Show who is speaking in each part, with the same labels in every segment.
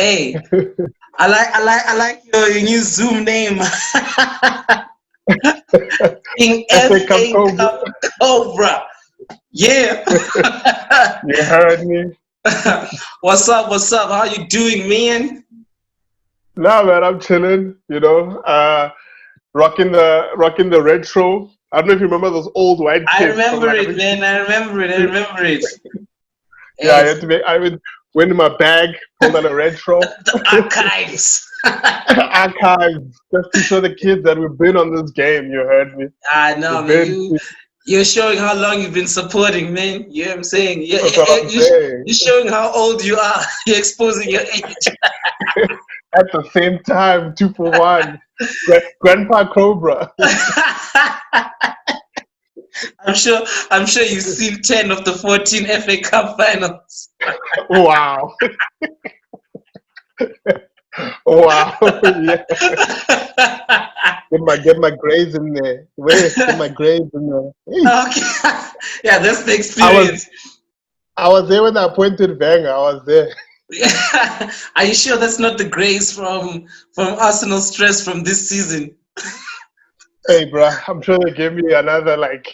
Speaker 1: Hey, I like your new Zoom name. King
Speaker 2: FA Cup
Speaker 1: FA
Speaker 2: Cobra.
Speaker 1: Cup Cobra. Yeah.
Speaker 2: You heard me.
Speaker 1: What's up? What's up? How you doing, man?
Speaker 2: Nah, man, I'm chilling. Rocking the retro. I don't know if you remember those old white
Speaker 1: I
Speaker 2: kits from
Speaker 1: remember
Speaker 2: like I
Speaker 1: it,
Speaker 2: think.
Speaker 1: man. I remember it. I remember it.
Speaker 2: Yeah, I
Speaker 1: Hey,
Speaker 2: had to make. I went in my bag, pulled out a retro
Speaker 1: the archives.
Speaker 2: archives just to show the kids that we've been on this game. You heard me.
Speaker 1: I know,
Speaker 2: We've
Speaker 1: man.
Speaker 2: been.
Speaker 1: You're showing how long you've been supporting, man. You know what I'm saying?
Speaker 2: That's what I'm saying.
Speaker 1: You're showing how old you are. You're exposing your age.
Speaker 2: At the same time, 2 for 1. Grandpa Cobra.
Speaker 1: I'm sure. I'm sure you've seen 10 of the 14 FA Cup finals.
Speaker 2: Wow. Wow. Yeah. Get my grades in there. Wait, get my grades in there. Hey,
Speaker 1: Okay. Yeah, that's the
Speaker 2: I was
Speaker 1: experience.
Speaker 2: I was there when I appointed Wenger. I was there.
Speaker 1: Are you sure that's not the grace from Arsenal stress from this season?
Speaker 2: Hey, bruh, I'm sure they gave me another like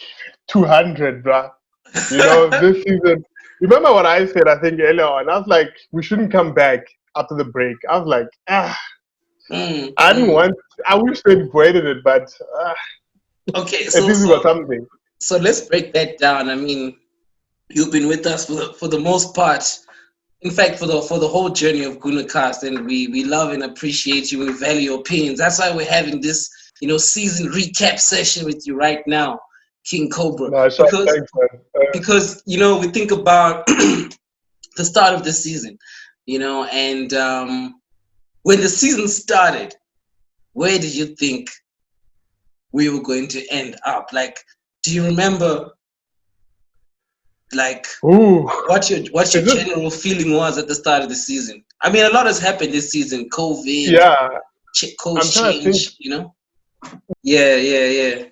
Speaker 2: 200, bruh. This season. Remember what I said? I think earlier on. I was like, we shouldn't come back after the break. I was like,
Speaker 1: Mm,
Speaker 2: I didn't
Speaker 1: mm.
Speaker 2: want. I wish they'd avoided it, but
Speaker 1: Okay,
Speaker 2: at
Speaker 1: so
Speaker 2: least we
Speaker 1: so
Speaker 2: got something.
Speaker 1: so let's break that down. I mean, you've been with us for the most part. In fact, for the whole journey of Gunacast, and we love and appreciate you. We value your opinions. That's why we're having this, season recap session with you right now, King Cobra,
Speaker 2: No, sure,
Speaker 1: because
Speaker 2: thanks, man.
Speaker 1: we think about the start of the season, and when the season started, where did you think we were going to end up? Like, do you remember, like,
Speaker 2: Ooh,
Speaker 1: what your
Speaker 2: is it?
Speaker 1: general feeling was at the start of the season? I mean, a lot has happened this season. COVID,
Speaker 2: Yeah, I'm
Speaker 1: coach
Speaker 2: trying to think.
Speaker 1: change. Yeah, yeah, yeah,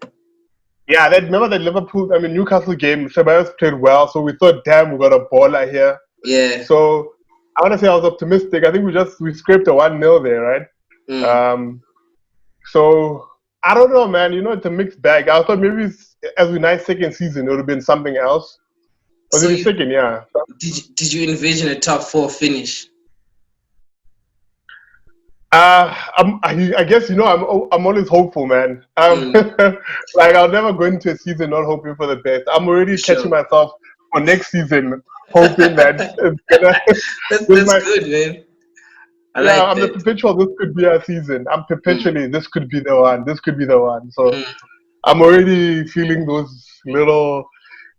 Speaker 2: Yeah, remember that Liverpool, I mean, Newcastle game, Ceballos played well, so we thought, damn, we got a baller here.
Speaker 1: yeah.
Speaker 2: So I want to say I was optimistic. I think we scraped a 1-0 there, right?
Speaker 1: Mm.
Speaker 2: Um, so I don't know, man. It's a mixed bag. I thought maybe as we nice second season, it would have been something else. Was
Speaker 1: So
Speaker 2: it second? Yeah.
Speaker 1: did you envision a top four finish?
Speaker 2: I guess I'm always hopeful, man.
Speaker 1: Mm,
Speaker 2: Like I'll never go into a season not hoping for the best. I'm
Speaker 1: for
Speaker 2: already catching
Speaker 1: sure.
Speaker 2: myself for next season, hoping that it's gonna. This
Speaker 1: That's
Speaker 2: might,
Speaker 1: good, man. I
Speaker 2: yeah,
Speaker 1: like
Speaker 2: I'm the
Speaker 1: that.
Speaker 2: perpetual. This could be our season. I'm
Speaker 1: Mm,
Speaker 2: perpetually. This could be the one. This could be the one. So
Speaker 1: mm.
Speaker 2: I'm already feeling those little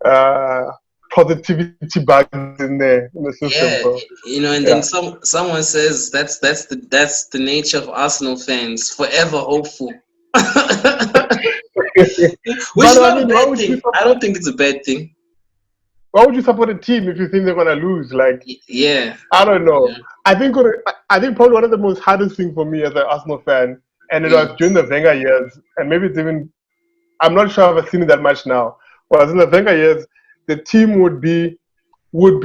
Speaker 2: uh, positivity bugs in the system.
Speaker 1: Yeah,
Speaker 2: So
Speaker 1: and
Speaker 2: yeah.
Speaker 1: then someone says that's the nature of Arsenal fans, forever hopeful. Which is
Speaker 2: But I
Speaker 1: not a
Speaker 2: mean,
Speaker 1: bad thing. I don't think it's a bad thing.
Speaker 2: why would you support a team if you think they're gonna lose? Like
Speaker 1: Yeah.
Speaker 2: I don't know.
Speaker 1: Yeah.
Speaker 2: I think probably one of the most hardest thing for me as an Arsenal fan, and it was
Speaker 1: Mm.
Speaker 2: during the Wenger years, and maybe it's even I'm not sure if I've seen it that much now. Whereas in the Wenger years, the team would be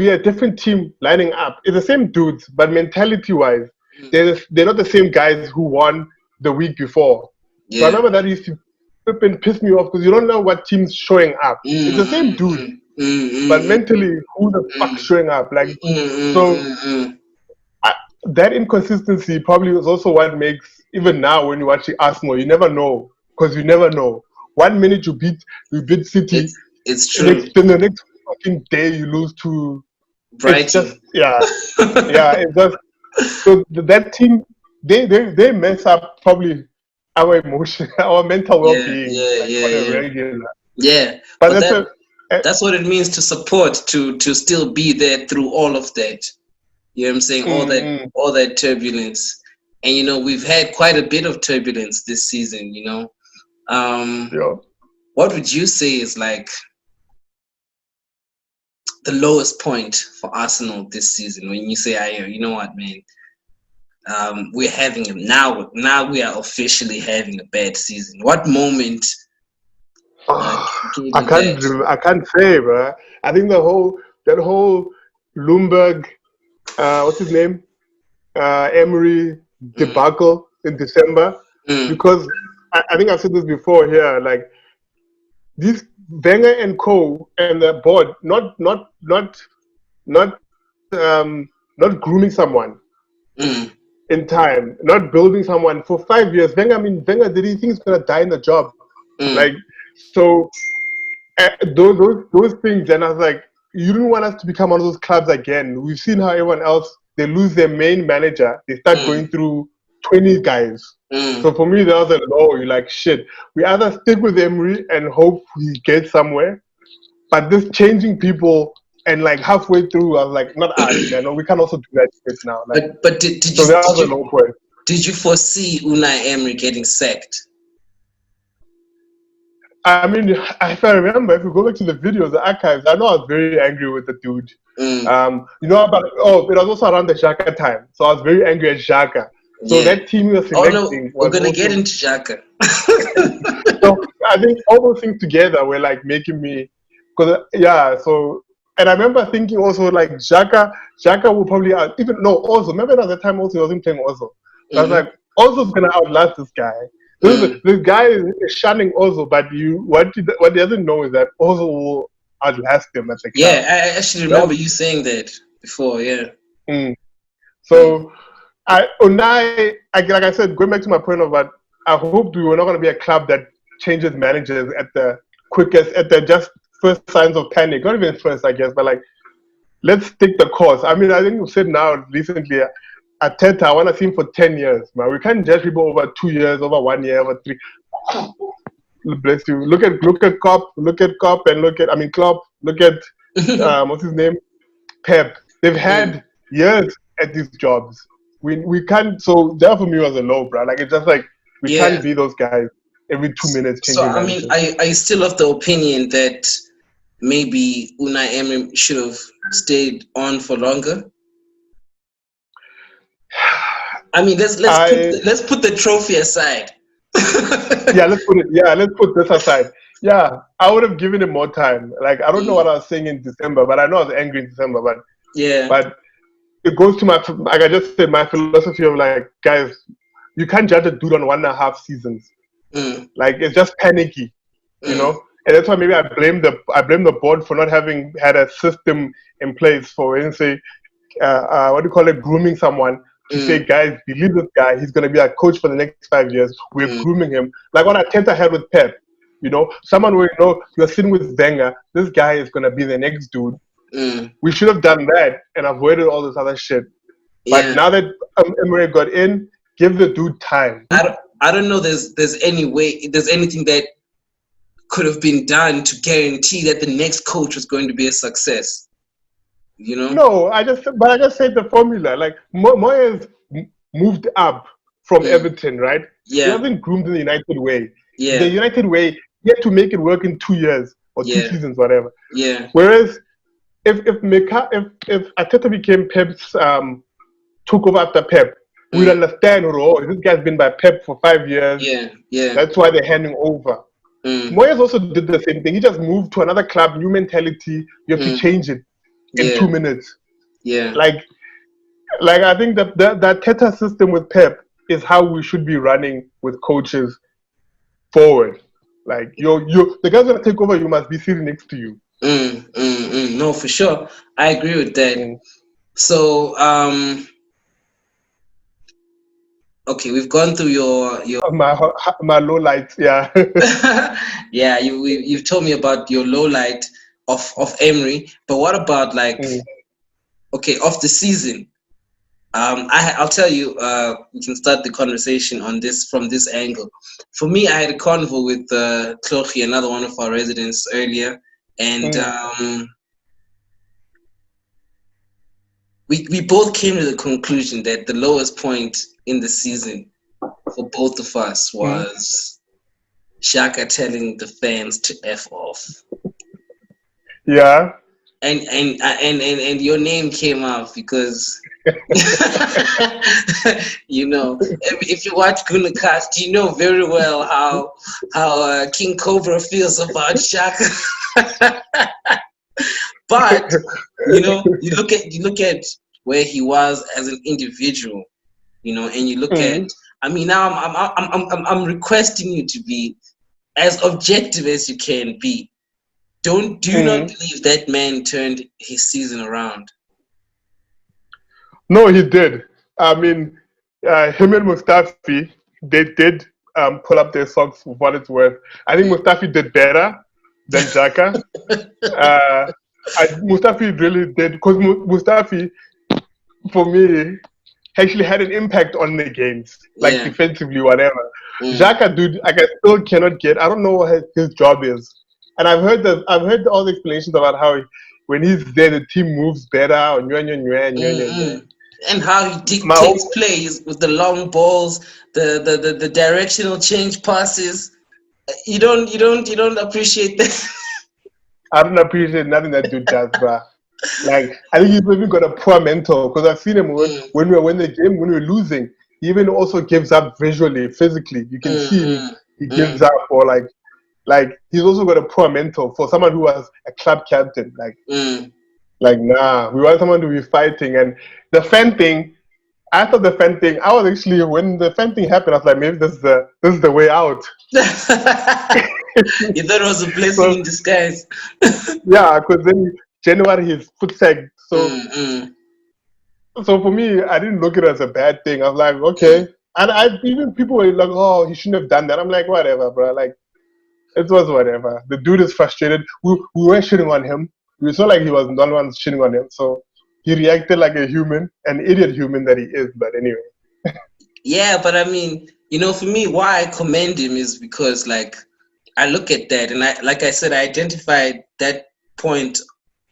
Speaker 2: a different team lining up. It's the same dudes, but mentality wise,
Speaker 1: Mm.
Speaker 2: they're not the same guys who won the week before. So I
Speaker 1: Yeah.
Speaker 2: remember that used to flip and piss me off because you don't know what team's showing up. It's
Speaker 1: Mm,
Speaker 2: the same
Speaker 1: mm,
Speaker 2: dude,
Speaker 1: mm, mm,
Speaker 2: but
Speaker 1: mm, mm,
Speaker 2: mentally, who the fuck
Speaker 1: mm,
Speaker 2: showing up? Like
Speaker 1: mm, mm,
Speaker 2: so.
Speaker 1: mm, mm.
Speaker 2: I, that inconsistency probably is also what makes even now when you watch the Arsenal, you never know because you never know. 1 minute you beat City,
Speaker 1: It's true.
Speaker 2: then the next fucking day you lose to. It's just
Speaker 1: Brighton.
Speaker 2: yeah. It's just so that team they mess up probably our emotion, our mental well
Speaker 1: Yeah,
Speaker 2: being
Speaker 1: yeah,
Speaker 2: like
Speaker 1: yeah,
Speaker 2: on a
Speaker 1: yeah.
Speaker 2: regular.
Speaker 1: Yeah.
Speaker 2: But
Speaker 1: But
Speaker 2: that's
Speaker 1: that
Speaker 2: a eh,
Speaker 1: that's what it means to support, to still be there through all of that. You know what I'm saying? All that
Speaker 2: mm,
Speaker 1: all that turbulence. And we've had quite a bit of turbulence this season. Um
Speaker 2: yo.
Speaker 1: what would you say is like the lowest point for Arsenal this season when you say, you know what, man, we're having now we are officially having a bad season. What moment gave
Speaker 2: I
Speaker 1: you that?
Speaker 2: I can't say, bro. I think that whole Bloomberg, what's his name? Emery debacle in December, because I think I've said this before here. Like these Wenger and Co. and the board not grooming someone in time, not building someone for 5 years. Wenger, did he think he's gonna die in the job? Like so. Those things, and I was like, you didn't want us to become one of those clubs again. We've seen how everyone else, they lose their main manager, they start going through 20 guys. So for me, that was a low. You're like, shit. We either stick with Emery and hope we get somewhere, but this changing people and like halfway through, I was like, not us, man. We can also do that shit now. Like,
Speaker 1: but did
Speaker 2: so that was a low point.
Speaker 1: Did you foresee Unai Emery getting sacked?
Speaker 2: I mean, if I remember, if we go back to the videos, the archives, I know I was very angry with the dude. It was also around the Xhaka time, so I was very angry at Xhaka. So that team we were selecting
Speaker 1: we're gonna get into Xhaka.
Speaker 2: So I think all those things together were like making me, and I remember thinking also like Xhaka will probably also remember at the time also he wasn't playing also. So I was like, Ozo's gonna outlast this guy. This guy is shunning Ozo, but what he doesn't know is that Ozo will outlast him at the club.
Speaker 1: Yeah, I actually remember you saying that before. Yeah.
Speaker 2: So, Unai, like I said, going back to my point of that, I hope we were not going to be a club that changes managers at the quickest, at the just first signs of panic. Not even first, I guess, but like, let's stick the course. I mean, I think we said now recently. Arteta, I want to see him for 10 years, man. We can't judge people over 2 years, over 1 year, over 3. Bless you. Look at Klopp, and Klopp. Look at what's his name, Pep. They've had years at these jobs. We can't. So that for me was a low, bro. Like it's just like we can't be those guys every 2 minutes.
Speaker 1: So I mean, are you still of the opinion that maybe Unai Emery should have stayed on for longer? I mean, let's put the trophy aside.
Speaker 2: Let's put this aside. Yeah, I would have given him more time. Like I don't know what I was saying in December, but I know I was angry in December. But but it goes to like I just said, my philosophy of like, guys, you can't judge a dude on 1.5 seasons. Like it's just panicky, you know. And that's why maybe I blame the board for not having had a system in place for, say, grooming someone. To say, guys, believe this guy. He's going to be a coach for the next 5 years. We're grooming him. Like what Arteta had with Pep. You know, someone where you're sitting with Wenger. This guy is going to be the next dude. We should have done that and avoided all this other shit. But now that Emery got in, give the dude time.
Speaker 1: I don't know. There's anything that could have been done to guarantee that the next coach was going to be a success. You know?
Speaker 2: No, I just said the formula. Like Moyes moved up from Everton, right?
Speaker 1: Yeah.
Speaker 2: He wasn't groomed in the United way.
Speaker 1: Yeah.
Speaker 2: The United way, he had to make it work in 2 years or 2 seasons, whatever.
Speaker 1: Yeah.
Speaker 2: Whereas if Arteta became Pep's took over after Pep, we'd understand. Oh, this guy's been by Pep for 5 years.
Speaker 1: Yeah.
Speaker 2: That's why they're handing over. Moyes also did the same thing. He just moved to another club, new mentality. You have to change it in 2 minutes.
Speaker 1: Yeah.
Speaker 2: Like I think that Arteta system with Pep is how we should be running with coaches forward. Like the guy's gonna take over, you must be sitting next to you.
Speaker 1: No, for sure. I agree with that. So okay, we've gone through your
Speaker 2: my low lights, yeah.
Speaker 1: Yeah, you've told me about your low light of Emery, but what about off the season? I'll tell you. We can start the conversation on this from this angle. For me, I had a convo with Klochi, another one of our residents earlier, and we both came to the conclusion that the lowest point in the season for both of us was Xhaka telling the fans to F off.
Speaker 2: Yeah.
Speaker 1: And your name came out because if you watch Gunacast, you know very well how King Kobra feels about Xhaka. But you look at where he was as an individual, you know, and you look at, I mean, now I'm requesting you to be as objective as you can be. Do you not believe that man turned his season around?
Speaker 2: No, he did. I mean, him and Mustafi, they did pull up their socks for what it's worth. I think Mustafi did better than Xhaka. Mustafi really did, because Mustafi, for me, actually had an impact on the games, like defensively, whatever. Xhaka, dude, I still cannot get. I don't know what his job is, and I've heard all the explanations about how when he's there, the team moves better.
Speaker 1: And how he dictates plays with the long balls, the directional change passes. You don't appreciate that.
Speaker 2: I don't appreciate nothing that dude does, bruh. Like, I think he's even got a poor mental, because I've seen him when we win the game, when we're losing, he even also gives up visually, physically. You can see he gives up, or like he's also got a poor mental for someone who was a club captain. Like nah, we want someone to be fighting. And the fan thing, I thought the fan thing, I was actually, when the fan thing happened, I was like, maybe this is the way out.
Speaker 1: You thought it was a blessing in disguise.
Speaker 2: Yeah, because then January his foot sagged. So for me, I didn't look at it as a bad thing. I was like, okay. And even people were like, oh, he shouldn't have done that. I'm like, whatever, bro. Like, it was whatever. The dude is frustrated. We were shitting on him. We saw like he was not one shitting on him. So he reacted like a human, an idiot human that he is. But anyway.
Speaker 1: Yeah, but I mean, you know, for me, why I commend him is because, like, I look at that, and like I said, I identified that point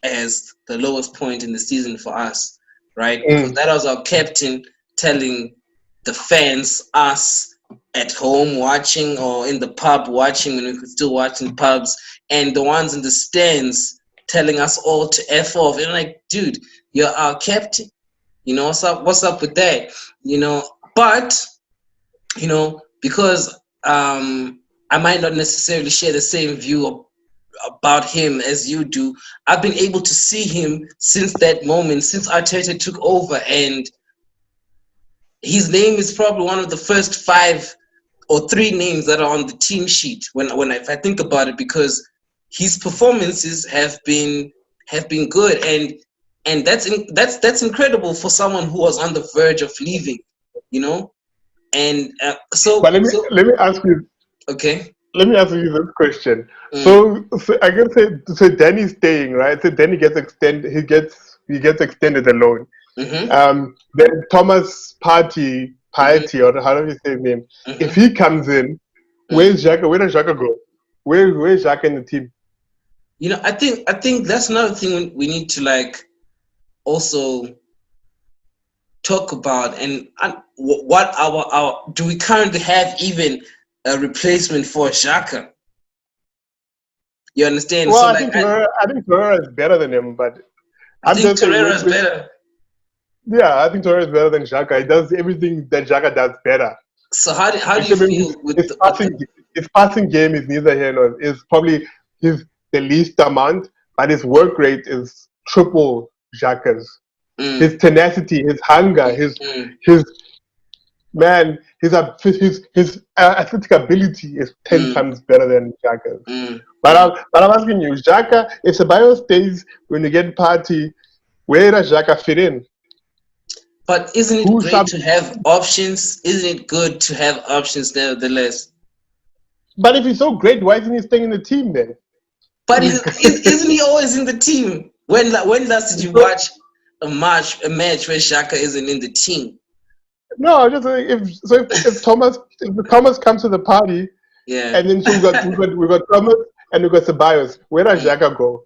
Speaker 1: as the lowest point in the season for us, right? Because that was our captain telling the fans, us at home watching or in the pub watching when we could still watch in pubs, and the ones in the stands telling us all to F off. And like, dude, you're our captain. You know, what's up with that? You know, but, you know, because I might not necessarily share the same view about him as you do, I've been able to see him since that moment, since Arteta took over, and his name is probably one of the first 5 or 3 names that are on the team sheet if I think about it, because his performances have been good, and that's incredible for someone who was on the verge of leaving, you know. And
Speaker 2: But let me ask you.
Speaker 1: Okay.
Speaker 2: Let me ask you this question. So I can say, so Danny's staying, right? So Danny gets extended. He gets extended alone. Then Thomas Partey, or how do you say his name? If he comes in, where's Xhaka? Where does Xhaka go? Where's Xhaka in the team?
Speaker 1: You know, I think that's another thing we need to like also talk about, and what our do we currently have even a replacement for Xhaka? You understand?
Speaker 2: Well,
Speaker 1: so
Speaker 2: I
Speaker 1: like
Speaker 2: think Torreira is better than him, but
Speaker 1: I think Torreira is better.
Speaker 2: Yeah, I think Torreira is better than Xhaka. He does everything that Xhaka does better.
Speaker 1: So how do you feel with
Speaker 2: his passing game is neither here nor is probably the least amount, but his work rate is triple Xhaka's. His tenacity, his hunger, his athletic ability is 10 times better than Xhaka's. But I'm asking you, Xhaka, if Ceballos stays when you get Partey, where does Xhaka fit in?
Speaker 1: But isn't it great to have options? Isn't it good to have options nevertheless?
Speaker 2: But if he's so great, why isn't he staying in the team then?
Speaker 1: But isn't he always in the team? When last did you watch a match where Xhaka isn't in the team?
Speaker 2: No, just if Thomas comes to the party, and then so we got Thomas and we got Ceballos, where does Xhaka go?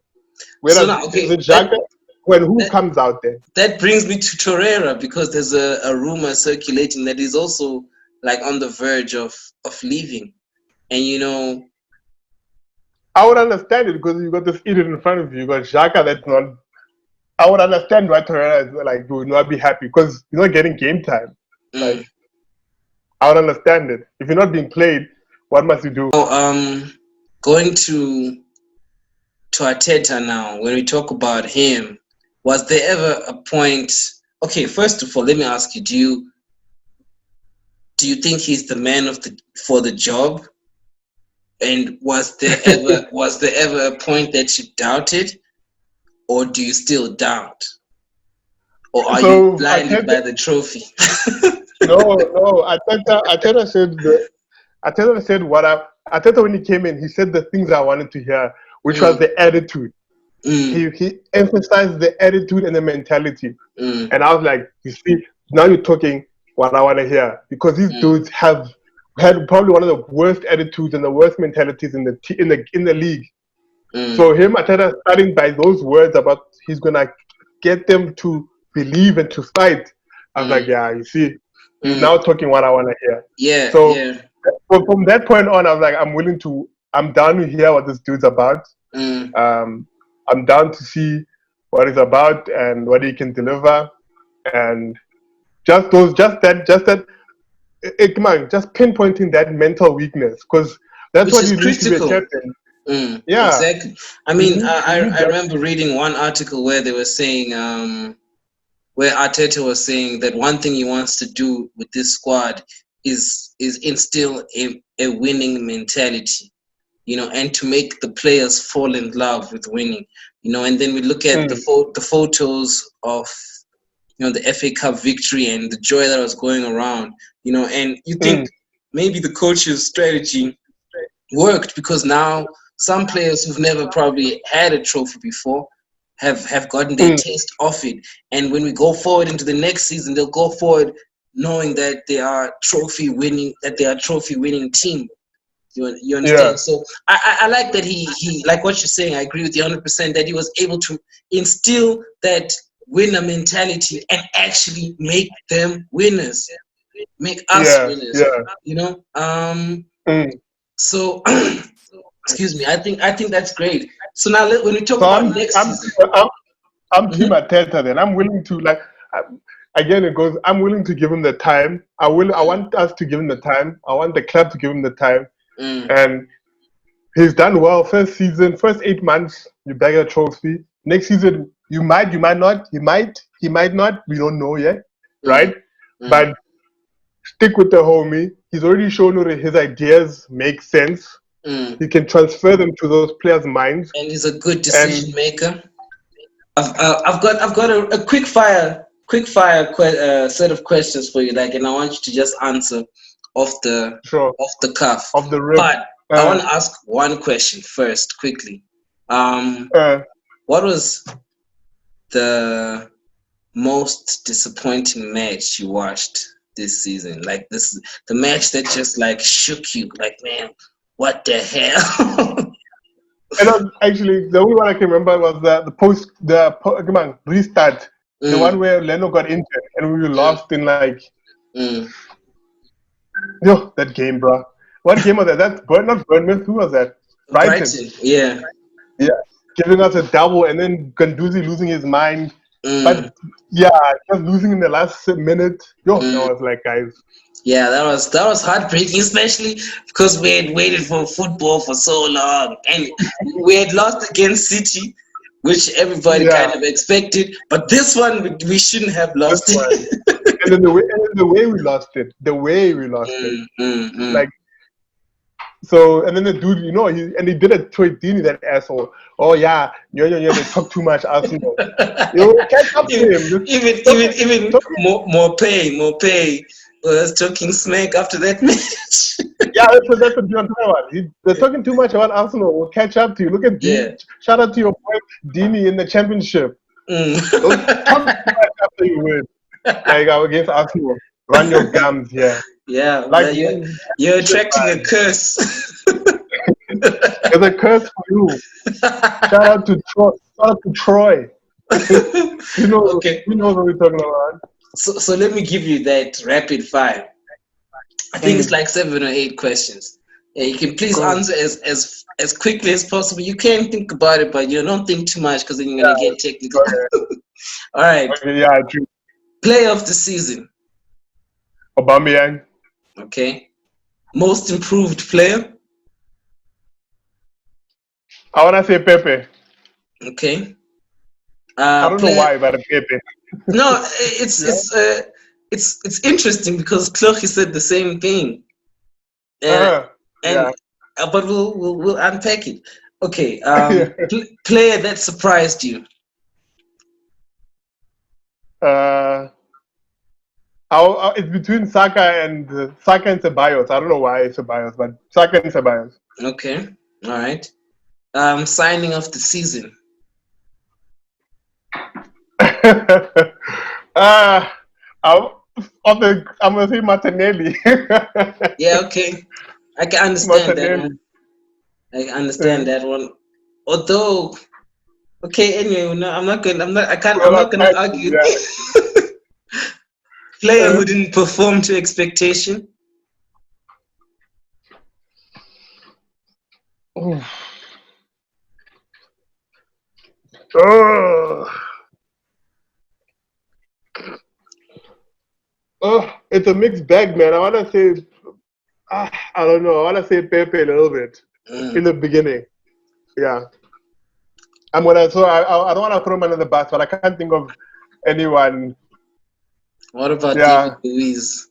Speaker 2: Is it Xhaka? Who comes out there?
Speaker 1: That brings me to Torreira, because there's a rumor circulating that he's also like on the verge of leaving, and you know.
Speaker 2: I would understand it because you got this idiot in front of you. You got Xhaka that's not. I would understand why Torreira is like would not be happy because you're not getting game time. Like, I would understand it. If you're not being played, what must you do?
Speaker 1: Going to Arteta now. When we talk about him, was there ever a point? okay, first of all, let me ask you: do you think he's the man for the job? And was there ever a point that you doubted, or do you still doubt, or are you
Speaker 2: So
Speaker 1: blinded by the trophy?
Speaker 2: no. Ateta said Ateta, when he came in, he said the things I wanted to hear, which was
Speaker 1: Mm,
Speaker 2: the attitude.
Speaker 1: mm,
Speaker 2: He emphasized the attitude and the mentality.
Speaker 1: mm,
Speaker 2: And I was like, you see, now you're talking what I want to hear, because these
Speaker 1: mm,
Speaker 2: dudes have had probably one of the worst attitudes and the worst mentalities in the league.
Speaker 1: mm,
Speaker 2: So him, Ateta, starting by those words about he's gonna get them to believe and to fight. I was like,
Speaker 1: mm,
Speaker 2: yeah, you see, he's
Speaker 1: mm.
Speaker 2: now talking what I want to hear.
Speaker 1: Yeah,
Speaker 2: So
Speaker 1: yeah.
Speaker 2: from that point on, I was like, I'm down to hear what this dude's about.
Speaker 1: Mm,
Speaker 2: Um, I'm down to see what he's about and what he can deliver, and just that, come on, just pinpointing that mental weakness, because that's
Speaker 1: which
Speaker 2: what
Speaker 1: is
Speaker 2: you need to be a
Speaker 1: critical.
Speaker 2: captain.
Speaker 1: Mm,
Speaker 2: Yeah,
Speaker 1: exactly. I
Speaker 2: you
Speaker 1: mean,
Speaker 2: need
Speaker 1: I
Speaker 2: that.
Speaker 1: remember reading one article where they were saying, where Arteta was saying that one thing he wants to do with this squad is instill a winning mentality, and to make the players fall in love with winning, and then we look at
Speaker 2: Mm,
Speaker 1: the photos of the FA Cup victory and the joy that was going around, and you think
Speaker 2: mm,
Speaker 1: maybe the coach's strategy worked because now some players who've never probably had a trophy before have gotten their
Speaker 2: mm,
Speaker 1: taste of it, and when we go forward into the next season, they'll go forward knowing that they are a trophy winning team. You
Speaker 2: yeah,
Speaker 1: understand? So I like that he like what you're saying. I agree with you 100% that he was able to instill that winner mentality and actually make them winners, make us
Speaker 2: yeah,
Speaker 1: winners.
Speaker 2: yeah. Mm.
Speaker 1: So excuse me. I think that's great. So now when we talk
Speaker 2: So
Speaker 1: about next season.
Speaker 2: I'm Team
Speaker 1: Mm-hmm.
Speaker 2: Ateta. Then I'm willing to again it goes. I'm willing to give him the time. I want us to give him the time. I want the club to give him the time,
Speaker 1: Mm,
Speaker 2: and he's done well. First season, first 8 months, you bag a trophy. Next season, you might not. He might not. We don't know yet,
Speaker 1: mm,
Speaker 2: right?
Speaker 1: mm,
Speaker 2: But stick with the homie. He's already shown that his ideas make sense.
Speaker 1: mm.
Speaker 2: He can transfer them to those players' minds.
Speaker 1: And he's a good
Speaker 2: And
Speaker 1: decision maker. I've got a quick fire set of questions for you, like, and I want you to just answer off the
Speaker 2: sure,
Speaker 1: off the cuff.
Speaker 2: off the rip.
Speaker 1: But I want to ask one question first, quickly. Um,
Speaker 2: Uh,
Speaker 1: what was the most disappointing match you watched this season? Like the match that just like shook you. Like, man, what the hell?
Speaker 2: and actually, the only one I can remember was come on, restart. The one
Speaker 1: Mm,
Speaker 2: where Leno got injured and we
Speaker 1: mm,
Speaker 2: lost in like,
Speaker 1: mm.
Speaker 2: yo, that game, bro. What game was that? That's not Bournemouth. Who was that? Brighton.
Speaker 1: Brighton, yeah.
Speaker 2: Yeah, giving us a double and then Ganduzi losing his mind.
Speaker 1: Mm,
Speaker 2: But yeah, just losing in the last minute. Yo, that
Speaker 1: mm.
Speaker 2: was like, guys.
Speaker 1: Yeah, that was heartbreaking, especially because we had waited for football for so long, and we had lost against City, which everybody
Speaker 2: Yeah,
Speaker 1: kind of expected. But this one, we shouldn't have
Speaker 2: this
Speaker 1: lost
Speaker 2: one.
Speaker 1: it.
Speaker 2: And then the way we lost it. The way we lost it.
Speaker 1: Mm, mm, mm.
Speaker 2: Like, so, and then the dude, he did it to Dini, that asshole. Oh yeah, they talk too much, Arsenal. Catch up to
Speaker 1: even
Speaker 2: him.
Speaker 1: even
Speaker 2: Talk,
Speaker 1: even even
Speaker 2: talk,
Speaker 1: more pay was talking smack after that match.
Speaker 2: yeah, that's what I'm talking about. They're talking too much about Arsenal. We'll catch up to you. Look at
Speaker 1: Yeah.
Speaker 2: Dini. Shout out to your boy Dini in the championship.
Speaker 1: Mm.
Speaker 2: Don't talk too much after you win. Like against Arsenal. Run your gums here.
Speaker 1: Yeah,
Speaker 2: Like,
Speaker 1: you're attracting a curse.
Speaker 2: it's a curse for you. Shout out to Troy. Shout out to Troy.
Speaker 1: Okay,
Speaker 2: He knows what we're talking about.
Speaker 1: so let me give you that rapid fire. I think it's like 7 or 8 questions. Yeah, you can please
Speaker 2: Cool.
Speaker 1: answer as quickly as possible. You can think about it, but don't think too much because then you're gonna get technical.
Speaker 2: Okay.
Speaker 1: All right,
Speaker 2: Okay, yeah, true.
Speaker 1: player of the season.
Speaker 2: Aubameyang.
Speaker 1: Okay, most improved player.
Speaker 2: I wanna say Pepe.
Speaker 1: Okay,
Speaker 2: I don't know
Speaker 1: player
Speaker 2: why, but Pepe.
Speaker 1: No,
Speaker 2: Yeah.
Speaker 1: it's interesting because Clocky said the same thing. Uh,
Speaker 2: Yeah.
Speaker 1: and but we'll unpack it. Okay.
Speaker 2: Yeah.
Speaker 1: Player that surprised you.
Speaker 2: Uh, it's between Saka and Ceballos. I don't know why it's Ceballos, but Saka and Ceballos.
Speaker 1: Okay. All right. Signing of the season.
Speaker 2: uh, I'm gonna say Martinelli.
Speaker 1: Yeah. Okay. I can understand that
Speaker 2: Martinelli.
Speaker 1: one. I can understand that one. Although, okay. Anyway, no, I'm not going. I'm not. I can't. I'm
Speaker 2: Well,
Speaker 1: not going to argue.
Speaker 2: yeah.
Speaker 1: Player who didn't perform to expectation.
Speaker 2: Oh, it's a mixed bag, man. I want to say, I don't know. I want to say Pepe a little bit in
Speaker 1: Mm.
Speaker 2: the beginning. Yeah. I don't want to throw him under the bus, but I can't think of anyone.
Speaker 1: What about David
Speaker 2: Yeah.
Speaker 1: Luiz?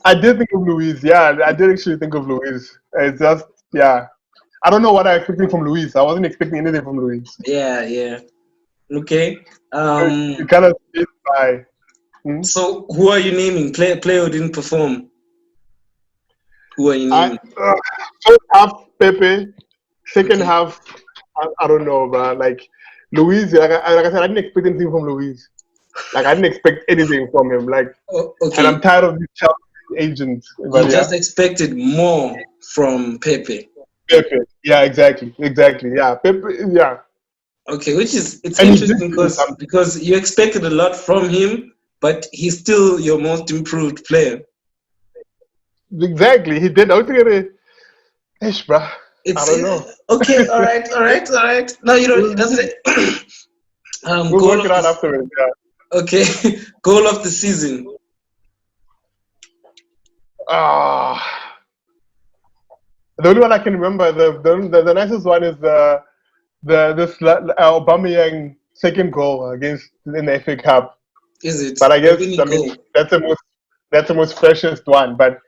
Speaker 2: I did think of Luis. Yeah, I did actually think of Luis. It's just, yeah. I don't know what I expected from Luis. I wasn't expecting anything from Luis.
Speaker 1: Yeah. Yeah. Okay.
Speaker 2: It kind of slipped by. Hmm?
Speaker 1: So who are you naming? Player who didn't perform. Who are you naming?
Speaker 2: First half, Pepe. Second
Speaker 1: Okay.
Speaker 2: half, I don't know, but like Luis, like I said, I didn't expect anything from Luis. Like I didn't expect anything from him. Like,
Speaker 1: Oh,
Speaker 2: and I'm
Speaker 1: okay.
Speaker 2: tired of these Chelsea agents.
Speaker 1: You
Speaker 2: But yeah,
Speaker 1: just expected more from Pepe.
Speaker 2: Pepe. Yeah, exactly. Yeah, Pepe. Yeah,
Speaker 1: Okay, which is it's
Speaker 2: and he did
Speaker 1: interesting
Speaker 2: give me something.
Speaker 1: because you expected a lot from him, but he's still your most improved player.
Speaker 2: Exactly, he did. I was thinking, ish, bruh. I
Speaker 1: It's
Speaker 2: don't know.
Speaker 1: okay. All right. All right. All right. No, you don't. It
Speaker 2: We'll,
Speaker 1: doesn't.
Speaker 2: we'll
Speaker 1: Goal
Speaker 2: work
Speaker 1: of
Speaker 2: it out
Speaker 1: the
Speaker 2: afterwards. Yeah.
Speaker 1: okay. Goal of the season.
Speaker 2: Ah, the only one I can remember, the nicest one is Aubameyang second goal against in the FA Cup.
Speaker 1: Is it
Speaker 2: But I
Speaker 1: the
Speaker 2: guess
Speaker 1: winning
Speaker 2: I mean
Speaker 1: goal?
Speaker 2: that's the most freshest one. But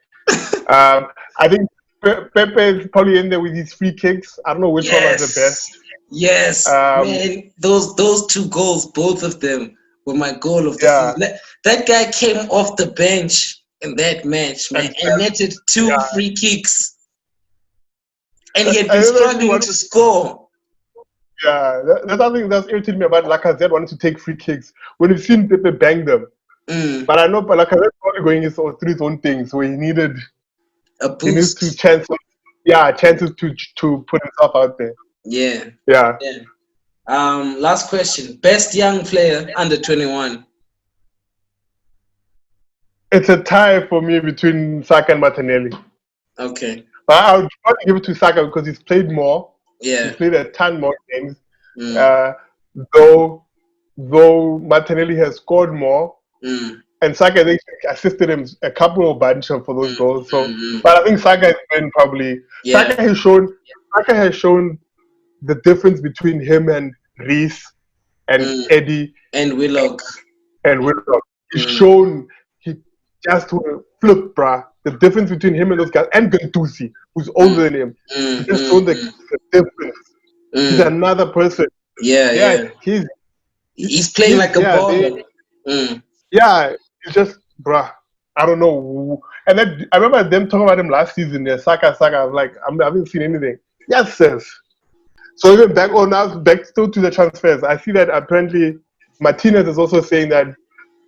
Speaker 2: I think Pepe is probably in there with his free kicks. I don't know which one was the best.
Speaker 1: Yes. Yes,
Speaker 2: Um,
Speaker 1: man. Those two goals, both of them, were my goal of the
Speaker 2: yeah,
Speaker 1: season. That guy came off the bench in that match, man,
Speaker 2: and
Speaker 1: and netted two
Speaker 2: yeah,
Speaker 1: free kicks, and he had
Speaker 2: I
Speaker 1: been
Speaker 2: remember actually
Speaker 1: struggling
Speaker 2: one.
Speaker 1: to score.
Speaker 2: Yeah, that's something that's irritating me about Lacazette wanting to take free kicks when you've seen Pepe bang them.
Speaker 1: Mm,
Speaker 2: But I know, but Lacazette probably going through his own things, so
Speaker 1: a
Speaker 2: he needs to
Speaker 1: boost.
Speaker 2: chances to put himself out there.
Speaker 1: Yeah,
Speaker 2: Yeah,
Speaker 1: yeah. Last question. Best young player under 21.
Speaker 2: it's a tie for me between Saka and Martinelli.
Speaker 1: Okay.
Speaker 2: But I would probably give it to Saka because he's played more. He's
Speaker 1: Yeah.
Speaker 2: played a ton more games.
Speaker 1: Mm,
Speaker 2: Uh, though Martinelli has scored more,
Speaker 1: mm,
Speaker 2: and Saka has actually assisted him a couple of bunch for those
Speaker 1: mm,
Speaker 2: goals. So,
Speaker 1: mm.
Speaker 2: but I think Saka has been probably
Speaker 1: Yeah.
Speaker 2: Saka has shown the difference between him and Reese and
Speaker 1: Mm.
Speaker 2: Eddie
Speaker 1: And Willock.
Speaker 2: and Willock. He's
Speaker 1: Mm,
Speaker 2: shown he just flip, bruh. The difference between him and those guys, and Gunduzi, who's
Speaker 1: mm,
Speaker 2: older than him. He
Speaker 1: mm,
Speaker 2: just
Speaker 1: mm,
Speaker 2: shown
Speaker 1: mm,
Speaker 2: the difference. He's
Speaker 1: mm.
Speaker 2: another person.
Speaker 1: Yeah,
Speaker 2: Yeah,
Speaker 1: yeah.
Speaker 2: he's
Speaker 1: He's playing like a
Speaker 2: yeah,
Speaker 1: baller. Mm,
Speaker 2: yeah, it's just bruh. I don't know. And then I remember them talking about him last season. Yeah, Saka. I was like, I haven't seen anything. Yes, sis. So even back still to the transfers. I see that apparently Martinez is also saying that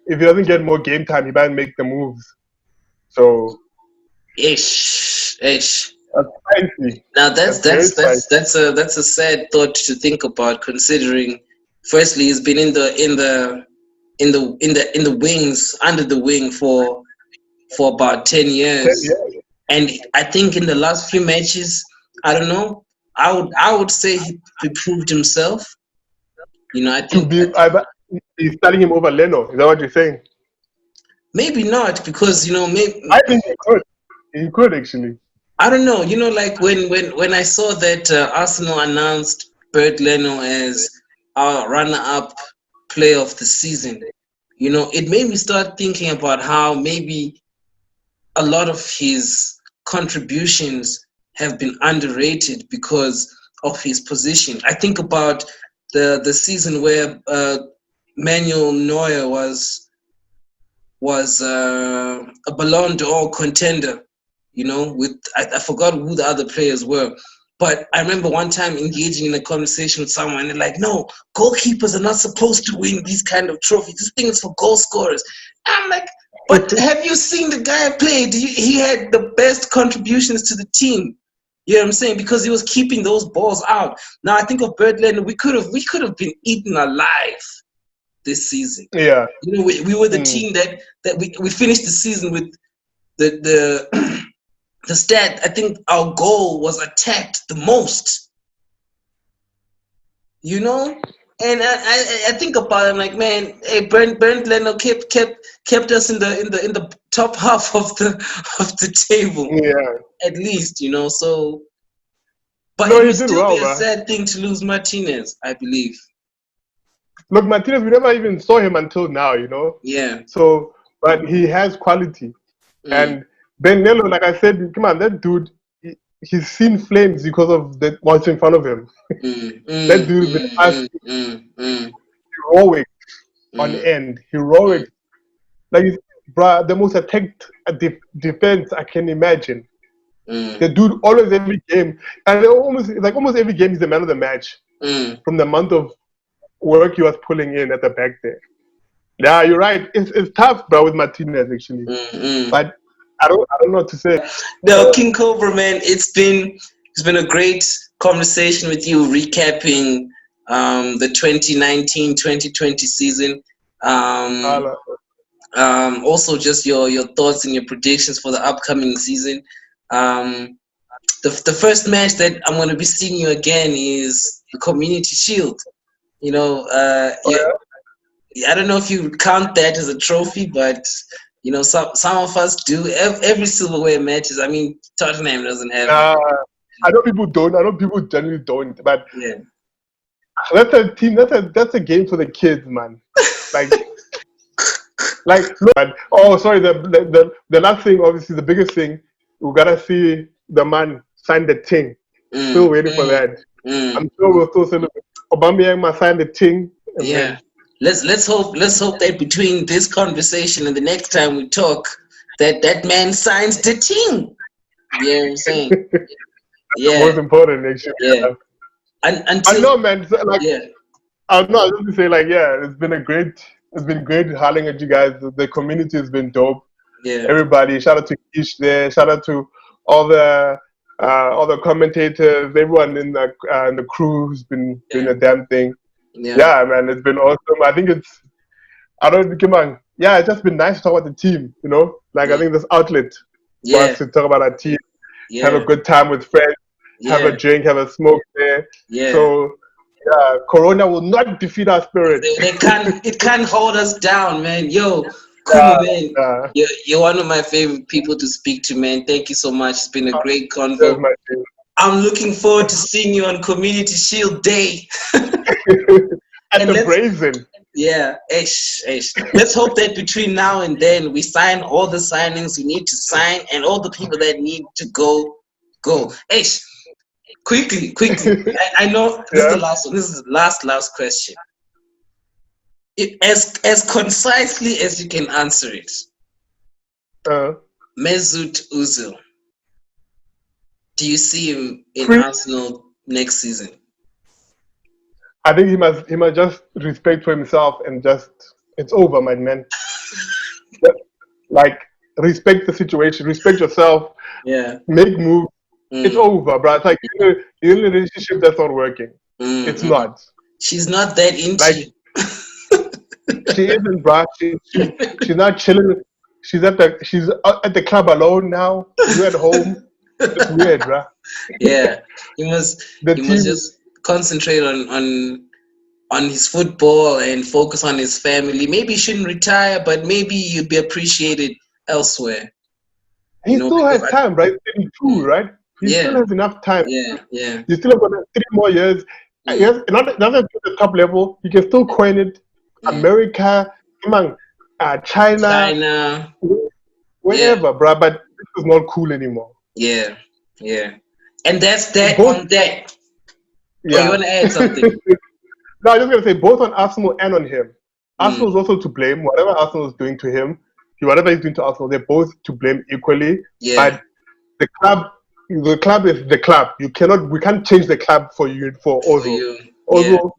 Speaker 2: if he doesn't get more game time, he might make the moves. So
Speaker 1: ish.
Speaker 2: that's spicy.
Speaker 1: Now
Speaker 2: That's very spicy.
Speaker 1: that's a sad thought to think about, considering firstly he's been in the wings, under the wing for about 10 years.
Speaker 2: Yeah,
Speaker 1: And I think in the last few matches, I don't know, I would say he proved himself. You know,
Speaker 2: to be, he's starting him over Leno. Is that what you're saying?
Speaker 1: maybe not, because you know, maybe
Speaker 2: I think he could. He could actually.
Speaker 1: I don't know. You know, like when I saw that Arsenal announced Bert Leno as our runner-up player of the season, it made me start thinking about how maybe a lot of his contributions have been underrated because of his position. I think about the season where Manuel Neuer was a Ballon d'Or contender, with I forgot who the other players were. But I remember one time engaging in a conversation with someone, and they're like, no, goalkeepers are not supposed to win these kind of trophies. This thing is for goal scorers. I'm like, but have you seen the guy play? He had the best contributions to the team. You know what I'm saying? Because he was keeping those balls out. Now I think of Birdland, we could have been eaten alive this season.
Speaker 2: Yeah.
Speaker 1: We were the team that we finished the season with the the stat. I think our goal was attacked the most. And I think about it, I'm like, man, hey, Bernd Leno kept us in the top half of the table, at least, So, but
Speaker 2: No,
Speaker 1: it
Speaker 2: he
Speaker 1: would
Speaker 2: did
Speaker 1: still
Speaker 2: well,
Speaker 1: be a
Speaker 2: man.
Speaker 1: sad thing to lose Martinez, I believe.
Speaker 2: Look, Martinez, we never even saw him until now,
Speaker 1: Yeah.
Speaker 2: So, but he has quality. And Ben Nello, like I said, come on, that dude, he's seen flames because of what's in front of him. That dude been asking heroic on end, heroic. Like, bruh, the most attacked defense I can imagine. The dude always every game, and almost every game he's the man of the match from the amount of work he was pulling in at the back there. Yeah, you're right. It's tough, bro, with Martinez actually. But I don't know what to say.
Speaker 1: No, King Cobra, man, it's been a great conversation with you, recapping the 2019-2020 season. Also just your thoughts and your predictions for the upcoming season. The first match that I'm going to be seeing you again is the Community Shield. I don't know if you count that as a trophy, but some of us do. Every silverware matches. I mean, Tottenham doesn't have.
Speaker 2: I know people don't. I know people generally don't. But
Speaker 1: yeah,
Speaker 2: that's a team. That's a game for the kids, man. Like, look. Oh, sorry. The last thing, obviously, the biggest thing, we gotta see the man sign the thing. Still waiting for that. I'm sure we'll still celebrate. Aubameyang must sign the thing.
Speaker 1: Yeah. Let's hope that between this conversation and the next time we talk, that man signs the team. You know what I'm saying?
Speaker 2: Yeah. Most important, actually.
Speaker 1: Yeah.
Speaker 2: I know, man. So, like, I know. I was just say, like, yeah, it's been great howling at you guys. The community has been dope.
Speaker 1: Yeah.
Speaker 2: Everybody, shout out to Kish there. Shout out to all the commentators, everyone in the crew who's been doing the damn thing. Yeah, man, it's been awesome. I think it's just been nice to talk about the team, Like, I think this outlet for us to talk about our team, have a good time with friends, have a drink, have a smoke there. So, yeah, Corona will not defeat our spirit.
Speaker 1: It can't hold us down, man. Yo, Kumu, man. You're one of my favorite people to speak to, man. Thank you so much. It's been a great convo. I'm looking forward to seeing you on Community Shield Day.
Speaker 2: At the Brazen.
Speaker 1: Yeah, let's hope that between now and then we sign all the signings we need to sign and all the people that need to go. Quickly. I know this is the last one. This is the last question. As concisely as you can answer it. Mesut Ozil. Do you see him in Arsenal next season?
Speaker 2: I think he must just respect for himself and it's over, my man. Like, respect the situation, respect yourself.
Speaker 1: Yeah.
Speaker 2: Make moves. It's over, bro. It's like you're in a relationship that's not working. It's not.
Speaker 1: She's not that into you.
Speaker 2: She isn't, bro. She's not chilling. She's at the club alone now. You're at home. It's weird, bro.
Speaker 1: Yeah, he must just concentrate on his football and focus on his family. Maybe he shouldn't retire, but maybe you'd be appreciated elsewhere.
Speaker 2: He still has time, right? 32, right? He still has enough time.
Speaker 1: Yeah.
Speaker 2: You still have got 3 more years. Yes, not at the top level. You can still coin it. America, among China,
Speaker 1: China. Yeah,
Speaker 2: wherever, bruh. But this is not cool anymore.
Speaker 1: yeah, yeah. And that's that
Speaker 2: Both,
Speaker 1: on that. Oh, you
Speaker 2: yeah.
Speaker 1: want to add something?
Speaker 2: No, I'm just gonna say both on Arsenal and on him.
Speaker 1: Mm,
Speaker 2: Arsenal is also to blame. Whatever Arsenal is doing to him, whatever he's doing to Arsenal, they're both to blame equally.
Speaker 1: yeah,
Speaker 2: But the club is the club. We can't change the club for you for
Speaker 1: for
Speaker 2: Ozil.
Speaker 1: you. Yeah,
Speaker 2: Ozil,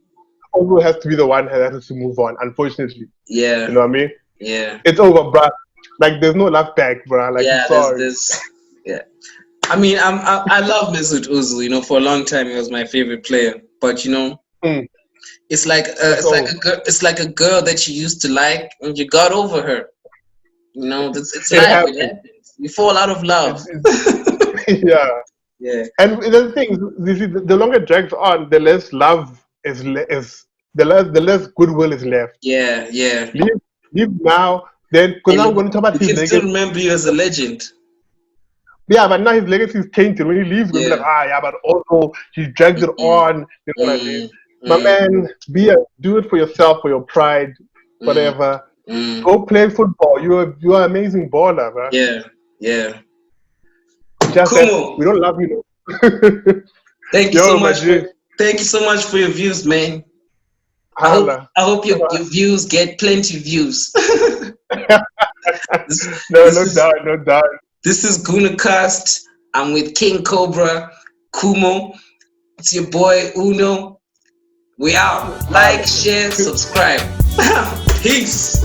Speaker 2: Ozil has to be the one that has to move on. Unfortunately, you
Speaker 1: yeah,
Speaker 2: know what I mean.
Speaker 1: yeah,
Speaker 2: It's over, bruh. Like there's no love back, bruh. Like I'm
Speaker 1: yeah. There's
Speaker 2: sorry.
Speaker 1: this. Yeah. I mean, I love Mesut Ozil. You know, for a long time he was my favorite player. But you know,
Speaker 2: Mm, it's
Speaker 1: it's like
Speaker 2: over.
Speaker 1: a girl, it's like a girl that you used to like and you got over her. You know, it's
Speaker 2: It
Speaker 1: life. It
Speaker 2: happens.
Speaker 1: happens. You fall out of love.
Speaker 2: Yeah.
Speaker 1: Yeah,
Speaker 2: And the thing is, the longer it drags on, the less love is the less goodwill is left.
Speaker 1: yeah, yeah.
Speaker 2: Leave, leave now. Then, because
Speaker 1: And
Speaker 2: now we're going to talk about
Speaker 1: we
Speaker 2: his
Speaker 1: can still
Speaker 2: legacy.
Speaker 1: remember you as a legend.
Speaker 2: Yeah, but now his legacy is tainted. When he leaves, we're gonna be
Speaker 1: Yeah.
Speaker 2: like, yeah, but also he dragged it
Speaker 1: Mm,
Speaker 2: on. You know what I mean?
Speaker 1: mm,
Speaker 2: My
Speaker 1: mm,
Speaker 2: man, do it for yourself, for your pride,
Speaker 1: mm,
Speaker 2: whatever.
Speaker 1: mm.
Speaker 2: Go play football. You're an amazing baller, man.
Speaker 1: Yeah, yeah.
Speaker 2: Just that
Speaker 1: Kumo,
Speaker 2: we don't love you. No.
Speaker 1: thank you so
Speaker 2: Yo, my
Speaker 1: much for
Speaker 2: G,
Speaker 1: thank you so much for your views, man.
Speaker 2: holla.
Speaker 1: I hope your views get plenty views. this
Speaker 2: No,
Speaker 1: this
Speaker 2: no
Speaker 1: is
Speaker 2: doubt, no doubt.
Speaker 1: this is GunaCast. I'm with King Cobra, Kumo. It's your boy Uno. We out.
Speaker 2: Holla.
Speaker 1: Like, share, subscribe. Peace.